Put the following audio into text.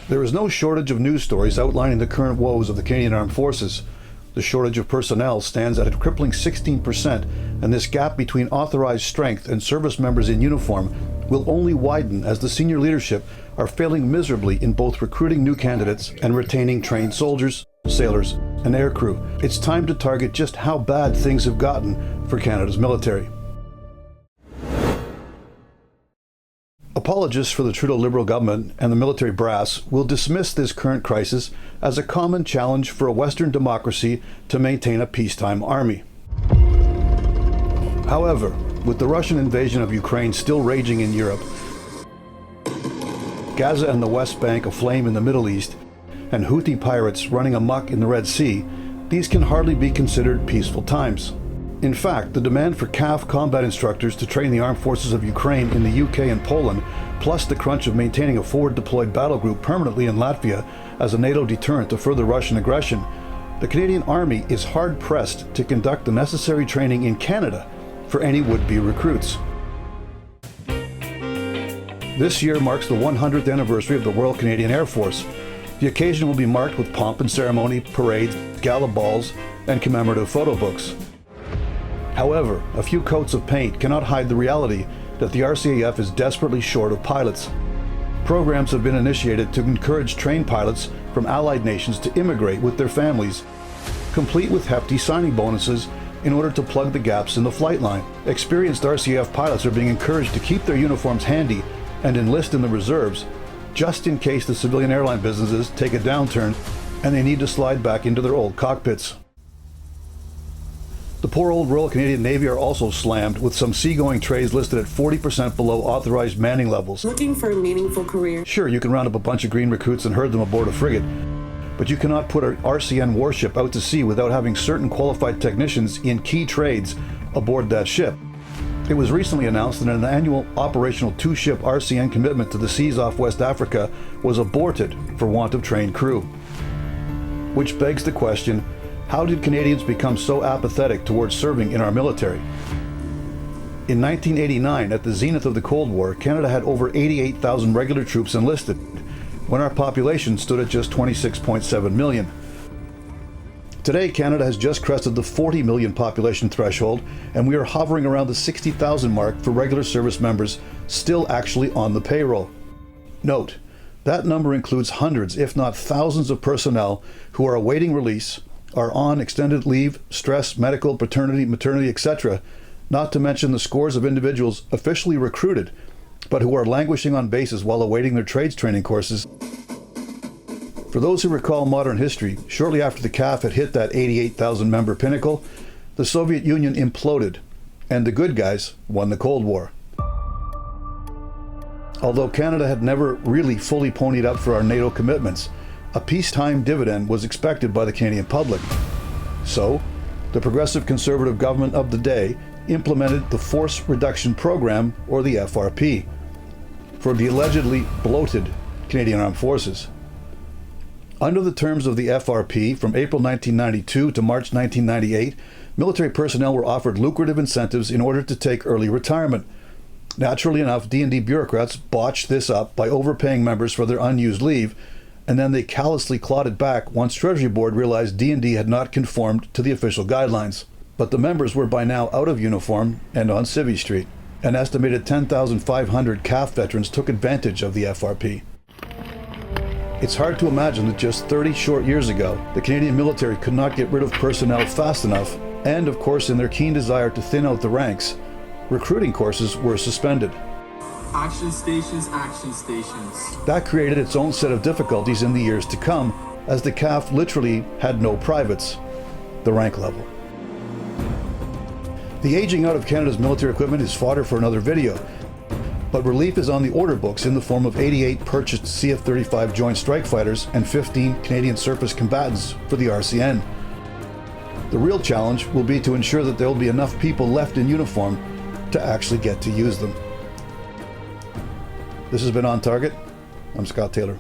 There is no shortage of news stories outlining the current woes of the Canadian Armed Forces. The shortage of personnel stands at a crippling 16%, and this gap between authorized strength and service members in uniform will only widen as the senior leadership are failing miserably in both recruiting new candidates and retaining trained soldiers, sailors, and aircrew. It's time to target just how bad things have gotten for Canada's military. Apologists for the Trudeau Liberal government and the military brass will dismiss this current crisis as a common challenge for a Western democracy to maintain a peacetime army. However, with the Russian invasion of Ukraine still raging in Europe, Gaza and the West Bank aflame in the Middle East, and Houthi pirates running amok in the Red Sea, these can hardly be considered peaceful times. In fact, the demand for CAF combat instructors to train the armed forces of Ukraine in the UK and Poland, plus the crunch of maintaining a forward-deployed battle group permanently in Latvia as a NATO deterrent to further Russian aggression, the Canadian Army is hard-pressed to conduct the necessary training in Canada for any would-be recruits. This year marks the 100th anniversary of the Royal Canadian Air Force. The occasion will be marked with pomp and ceremony, parades, gala balls, and commemorative photo books. However, a few coats of paint cannot hide the reality that the RCAF is desperately short of pilots. Programs have been initiated to encourage trained pilots from allied nations to immigrate with their families, complete with hefty signing bonuses in order to plug the gaps in the flight line. Experienced RCAF pilots are being encouraged to keep their uniforms handy and enlist in the reserves, just in case the civilian airline businesses take a downturn and they need to slide back into their old cockpits. The poor old Royal Canadian Navy are also slammed, with some seagoing trays listed at 40% below authorized manning levels. Looking for a meaningful career. Sure, you can round up a bunch of green recruits and herd them aboard a frigate, but you cannot put an RCN warship out to sea without having certain qualified technicians in key trades aboard that ship. It was recently announced that an annual operational two-ship RCN commitment to the seas off West Africa was aborted for want of trained crew. Which begs the question, how did Canadians become so apathetic towards serving in our military? In 1989, at the zenith of the Cold War, Canada had over 88,000 regular troops enlisted, when our population stood at just 26.7 million. Today, Canada has just crested the 40 million population threshold, and we are hovering around the 60,000 mark for regular service members still actually on the payroll. Note, that number includes hundreds, if not thousands of personnel who are awaiting release, are on extended leave, stress, medical, paternity, maternity, etc., not to mention the scores of individuals officially recruited, but who are languishing on bases while awaiting their trades training courses. For those who recall modern history, shortly after the CAF had hit that 88,000 member pinnacle, the Soviet Union imploded, and the good guys won the Cold War. Although Canada had never really fully ponied up for our NATO commitments, a peacetime dividend was expected by the Canadian public. So, the progressive conservative government of the day implemented the Force Reduction Program, or the FRP, for the allegedly bloated Canadian Armed Forces. Under the terms of the FRP, from April 1992 to March 1998, military personnel were offered lucrative incentives in order to take early retirement. Naturally enough, D&D bureaucrats botched this up by overpaying members for their unused leave, and then they callously clawed it back once Treasury Board realized D&D had not conformed to the official guidelines. But the members were by now out of uniform and on Civvy Street. An estimated 10,500 CAF veterans took advantage of the FRP. It's hard to imagine that just 30 short years ago, the Canadian military could not get rid of personnel fast enough, and of course in their keen desire to thin out the ranks, recruiting courses were suspended. Action stations, action stations. That created its own set of difficulties in the years to come, as the CAF literally had no privates, the rank level. The aging out of Canada's military equipment is fodder for another video, but relief is on the order books in the form of 88 purchased CF-35 Joint Strike Fighters and 15 Canadian surface combatants for the RCN. The real challenge will be to ensure that there will be enough people left in uniform to actually get to use them. This has been On Target. I'm Scott Taylor.